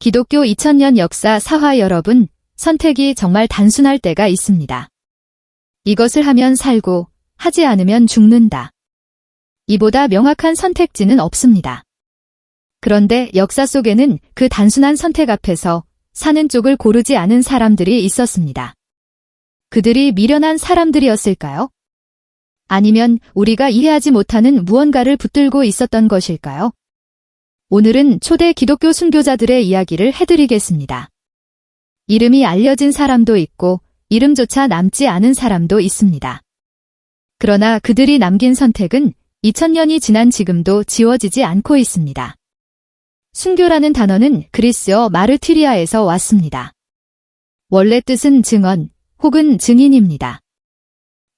기독교 2000년 역사 사화 여러분, 선택이 정말 단순할 때가 있습니다. 이것을 하면 살고, 하지 않으면 죽는다. 이보다 명확한 선택지는 없습니다. 그런데 역사 속에는 그 단순한 선택 앞에서 사는 쪽을 고르지 않은 사람들이 있었습니다. 그들이 미련한 사람들이었을까요? 아니면 우리가 이해하지 못하는 무언가를 붙들고 있었던 것일까요? 오늘은 초대 기독교 순교자들의 이야기를 해드리겠습니다. 이름이 알려진 사람도 있고 이름조차 남지 않은 사람도 있습니다. 그러나 그들이 남긴 선택은 2000년이 지난 지금도 지워지지 않고 있습니다. 순교라는 단어는 그리스어 마르티리아에서 왔습니다. 원래 뜻은 증언 혹은 증인입니다.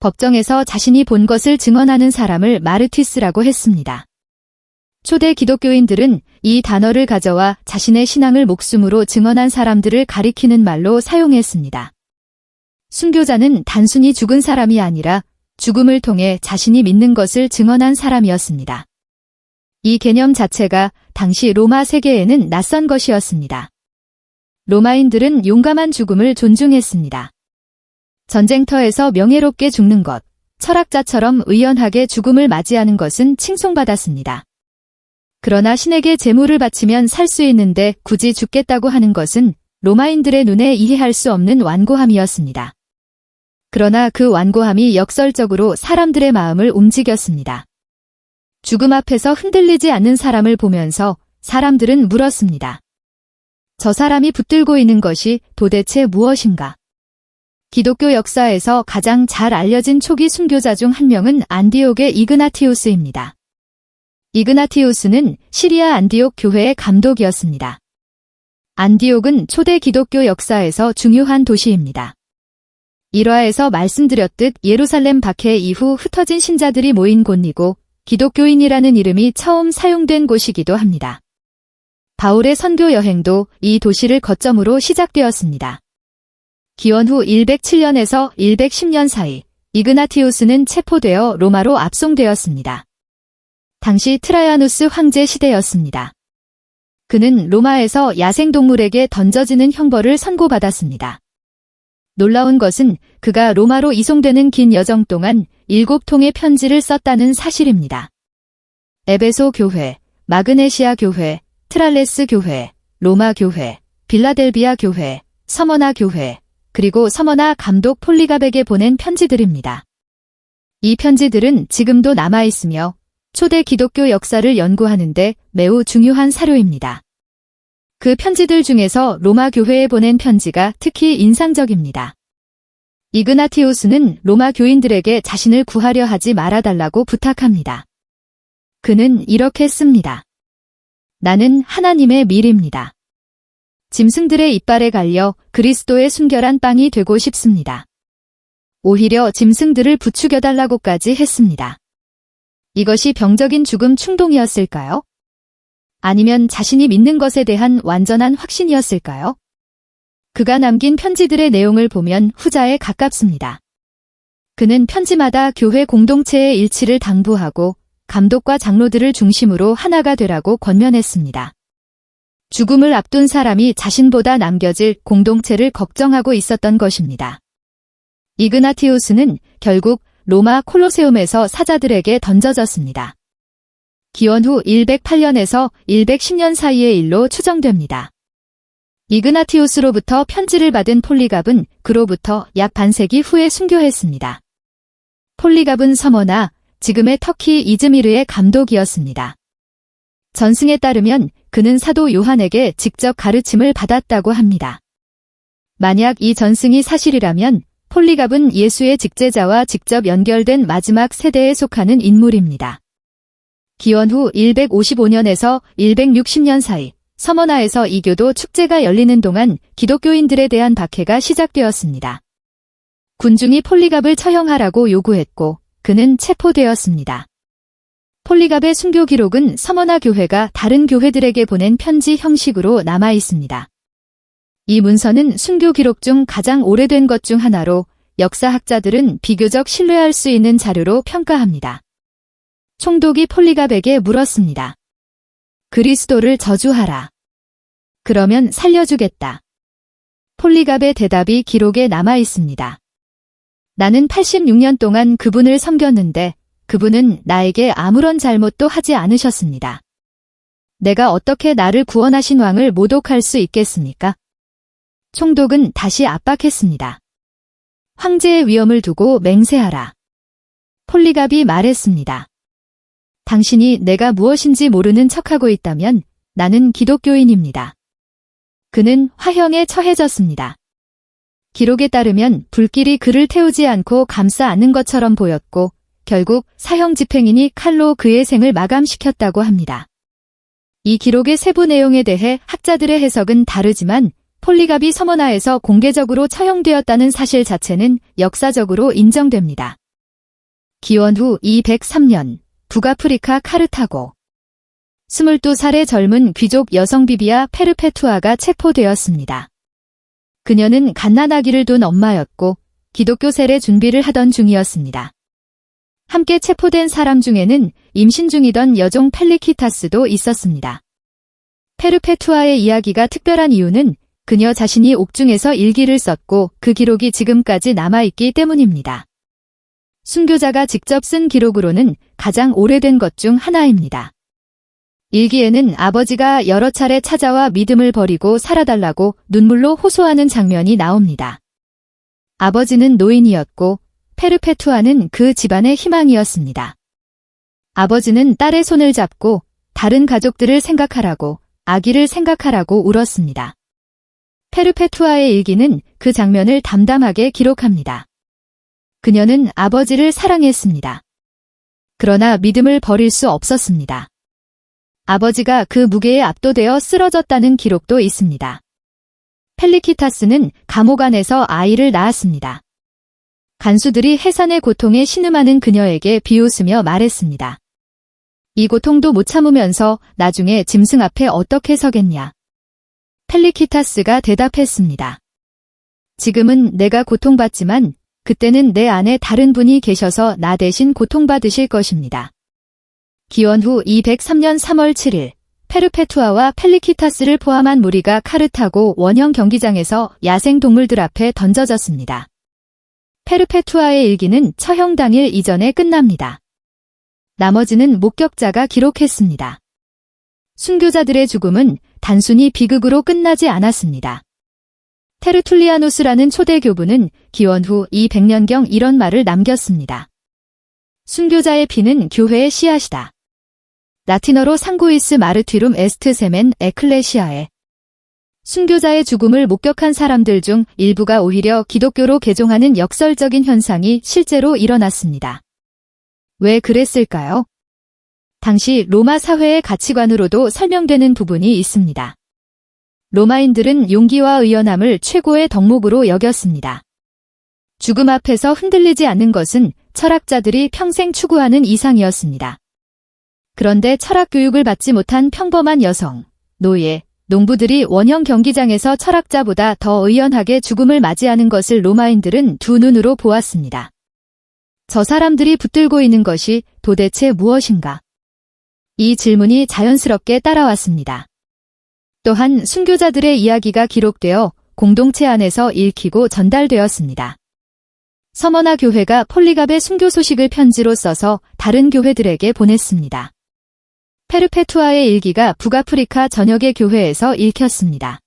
법정에서 자신이 본 것을 증언하는 사람을 마르티스라고 했습니다. 초대 기독교인들은 이 단어를 가져와 자신의 신앙을 목숨으로 증언한 사람들을 가리키는 말로 사용했습니다. 순교자는 단순히 죽은 사람이 아니라 죽음을 통해 자신이 믿는 것을 증언한 사람이었습니다. 이 개념 자체가 당시 로마 세계에는 낯선 것이었습니다. 로마인들은 용감한 죽음을 존중했습니다. 전쟁터에서 명예롭게 죽는 것, 철학자처럼 의연하게 죽음을 맞이하는 것은 칭송받았습니다. 그러나 신에게 제물을 바치면 살 수 있는데 굳이 죽겠다고 하는 것은 로마인들의 눈에 이해할 수 없는 완고함이었습니다. 그러나 그 완고함이 역설적으로 사람들의 마음을 움직였습니다. 죽음 앞에서 흔들리지 않는 사람을 보면서 사람들은 물었습니다. 저 사람이 붙들고 있는 것이 도대체 무엇인가? 기독교 역사에서 가장 잘 알려진 초기 순교자 중 한 명은 안디옥의 이그나티우스입니다. 이그나티우스는 시리아 안디옥 교회의 감독이었습니다. 안디옥은 초대 기독교 역사에서 중요한 도시입니다. 1화에서 말씀드렸듯 예루살렘 박해 이후 흩어진 신자들이 모인 곳이고 기독교인이라는 이름이 처음 사용된 곳이기도 합니다. 바울의 선교 여행도 이 도시를 거점으로 시작되었습니다. 기원 후 107년에서 110년 사이 이그나티우스는 체포되어 로마로 압송되었습니다. 당시 트라야누스 황제 시대였습니다. 그는 로마에서 야생동물에게 던져지는 형벌을 선고받았습니다. 놀라운 것은 그가 로마로 이송되는 긴 여정 동안 7통의 편지를 썼다는 사실입니다. 에베소 교회, 마그네시아 교회, 트랄레스 교회, 로마 교회, 빌라델비아 교회, 서머나 교회, 그리고 서머나 감독 폴리갑에게 보낸 편지들입니다. 이 편지들은 지금도 남아있으며 초대 기독교 역사를 연구하는데 매우 중요한 사료입니다. 그 편지들 중에서 로마 교회에 보낸 편지가 특히 인상적입니다. 이그나티우스는 로마 교인들에게 자신을 구하려 하지 말아달라고 부탁합니다. 그는 이렇게 씁니다. 나는 하나님의 밀입니다. 짐승들의 이빨에 갈려 그리스도의 순결한 빵이 되고 싶습니다. 오히려 짐승들을 부추겨달라고까지 했습니다. 이것이 병적인 죽음 충동이었을까요? 아니면 자신이 믿는 것에 대한 완전한 확신이었을까요? 그가 남긴 편지들의 내용을 보면 후자에 가깝습니다. 그는 편지마다 교회 공동체의 일치를 당부하고 감독과 장로들을 중심으로 하나가 되라고 권면했습니다. 죽음을 앞둔 사람이 자신보다 남겨질 공동체를 걱정하고 있었던 것입니다. 이그나티우스는 결국 로마 콜로세움에서 사자들에게 던져졌습니다. 기원 후 108년에서 110년 사이의 일로 추정됩니다. 이그나티우스로부터 편지를 받은 폴리갑은 그로부터 약 반세기 후에 순교했습니다. 폴리갑은 서머나, 지금의 터키 이즈미르의 감독이었습니다. 전승에 따르면 그는 사도 요한에게 직접 가르침을 받았다고 합니다. 만약 이 전승이 사실이라면 폴리갑은 예수의 직제자와 직접 연결된 마지막 세대에 속하는 인물입니다. 기원 후 155년에서 160년 사이 서머나에서 이교도 축제가 열리는 동안 기독교인들에 대한 박해가 시작되었습니다. 군중이 폴리갑을 처형하라고 요구했고 그는 체포되었습니다. 폴리갑의 순교 기록은 서머나 교회가 다른 교회들에게 보낸 편지 형식으로 남아 있습니다. 이 문서는 순교 기록 중 가장 오래된 것 중 하나로 역사학자들은 비교적 신뢰할 수 있는 자료로 평가합니다. 총독이 폴리갑에게 물었습니다. 그리스도를 저주하라. 그러면 살려주겠다. 폴리갑의 대답이 기록에 남아 있습니다. 나는 86년 동안 그분을 섬겼는데 그분은 나에게 아무런 잘못도 하지 않으셨습니다. 내가 어떻게 나를 구원하신 왕을 모독할 수 있겠습니까? 총독은 다시 압박했습니다. 황제의 위엄을 두고 맹세하라. 폴리갑이 말했습니다. 당신이 내가 무엇인지 모르는 척하고 있다면 나는 기독교인입니다. 그는 화형에 처해졌습니다. 기록에 따르면 불길이 그를 태우지 않고 감싸 안는 것처럼 보였고 결국 사형 집행인이 칼로 그의 생을 마감시켰다고 합니다. 이 기록의 세부 내용에 대해 학자들의 해석은 다르지만 폴리갑이 서머나에서 공개적으로 처형되었다는 사실 자체는 역사적으로 인정됩니다. 기원 후 203년 북아프리카 카르타고 22살의 젊은 귀족 여성 비비아 페르페투아가 체포되었습니다. 그녀는 갓난아기를 둔 엄마였고 기독교 세례 준비를 하던 중이었습니다. 함께 체포된 사람 중에는 임신 중이던 여종 펠리키타스도 있었습니다. 페르페투아의 이야기가 특별한 이유는 그녀 자신이 옥중에서 일기를 썼고 그 기록이 지금까지 남아있기 때문입니다. 순교자가 직접 쓴 기록으로는 가장 오래된 것 중 하나입니다. 일기에는 아버지가 여러 차례 찾아와 믿음을 버리고 살아달라고 눈물로 호소하는 장면이 나옵니다. 아버지는 노인이었고 페르페투아는 그 집안의 희망이었습니다. 아버지는 딸의 손을 잡고 다른 가족들을 생각하라고, 아기를 생각하라고 울었습니다. 페르페투아의 일기는 그 장면을 담담하게 기록합니다. 그녀는 아버지를 사랑했습니다. 그러나 믿음을 버릴 수 없었습니다. 아버지가 그 무게에 압도되어 쓰러졌다는 기록도 있습니다. 펠리키타스는 감옥 안에서 아이를 낳았습니다. 간수들이 해산의 고통에 신음하는 그녀에게 비웃으며 말했습니다. 이 고통도 못 참으면서 나중에 짐승 앞에 어떻게 서겠냐. 펠리키타스가 대답했습니다. 지금은 내가 고통받지만 그때는 내 안에 다른 분이 계셔서 나 대신 고통받으실 것입니다. 기원 후 203년 3월 7일 페르페투아와 펠리키타스를 포함한 무리가 카르타고 원형 경기장에서 야생 동물들 앞에 던져졌습니다. 페르페투아의 일기는 처형 당일 이전에 끝납니다. 나머지는 목격자가 기록했습니다. 순교자들의 죽음은 단순히 비극으로 끝나지 않았습니다. 테르툴리아누스라는 초대 교부는 기원 후 200년경 이런 말을 남겼습니다. 순교자의 피는 교회의 씨앗이다. 라틴어로 상구이스 마르티룸 에스트 세멘 에클레시아에. 순교자의 죽음을 목격한 사람들 중 일부가 오히려 기독교로 개종하는 역설적인 현상이 실제로 일어났습니다. 왜 그랬을까요? 당시 로마 사회의 가치관으로도 설명되는 부분이 있습니다. 로마인들은 용기와 의연함을 최고의 덕목으로 여겼습니다. 죽음 앞에서 흔들리지 않는 것은 철학자들이 평생 추구하는 이상이었습니다. 그런데 철학 교육을 받지 못한 평범한 여성, 노예, 농부들이 원형 경기장에서 철학자보다 더 의연하게 죽음을 맞이하는 것을 로마인들은 두 눈으로 보았습니다. 저 사람들이 붙들고 있는 것이 도대체 무엇인가? 이 질문이 자연스럽게 따라왔습니다. 또한 순교자들의 이야기가 기록되어 공동체 안에서 읽히고 전달되었습니다. 서머나 교회가 폴리갑의 순교 소식을 편지로 써서 다른 교회들에게 보냈습니다. 페르페투아의 일기가 북아프리카 전역의 교회에서 읽혔습니다.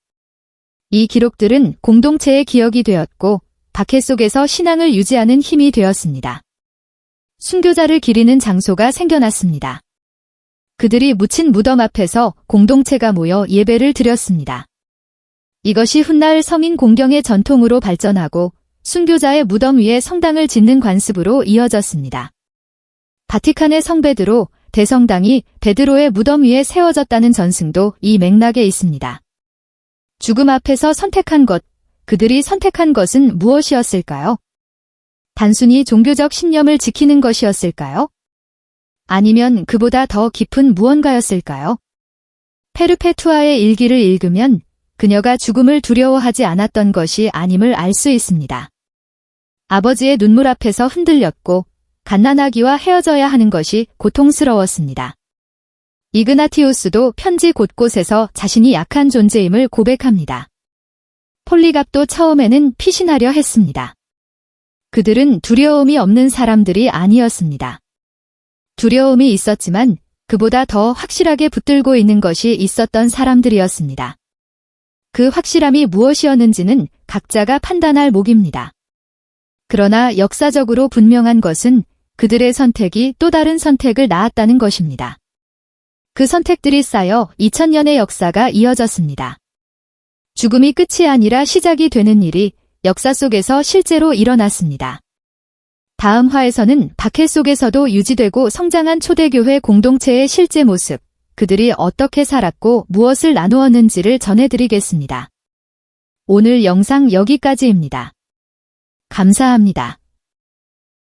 이 기록들은 공동체의 기억이 되었고 박해 속에서 신앙을 유지하는 힘이 되었습니다. 순교자를 기리는 장소가 생겨났습니다. 그들이 묻힌 무덤 앞에서 공동체가 모여 예배를 드렸습니다. 이것이 훗날 성인 공경의 전통으로 발전하고 순교자의 무덤 위에 성당을 짓는 관습으로 이어졌습니다. 바티칸의 성 베드로 대성당이 베드로의 무덤 위에 세워졌다는 전승도 이 맥락에 있습니다. 죽음 앞에서 선택한 것, 그들이 선택한 것은 무엇이었을까요? 단순히 종교적 신념을 지키는 것이었을까요? 아니면 그보다 더 깊은 무언가였을까요? 페르페투아의 일기를 읽으면 그녀가 죽음을 두려워하지 않았던 것이 아님을 알 수 있습니다. 아버지의 눈물 앞에서 흔들렸고 갓난아기와 헤어져야 하는 것이 고통스러웠습니다. 이그나티우스도 편지 곳곳에서 자신이 약한 존재임을 고백합니다. 폴리갑도 처음에는 피신하려 했습니다. 그들은 두려움이 없는 사람들이 아니었습니다. 두려움이 있었지만 그보다 더 확실하게 붙들고 있는 것이 있었던 사람들이었습니다. 그 확실함이 무엇이었는지는 각자가 판단할 몫입니다. 그러나 역사적으로 분명한 것은 그들의 선택이 또 다른 선택을 낳았다는 것입니다. 그 선택들이 쌓여 2000년의 역사가 이어졌습니다. 죽음이 끝이 아니라 시작이 되는 일이 역사 속에서 실제로 일어났습니다. 다음 화에서는 박해 속에서도 유지되고 성장한 초대교회 공동체의 실제 모습, 그들이 어떻게 살았고 무엇을 나누었는지를 전해드리겠습니다. 오늘 영상 여기까지입니다. 감사합니다.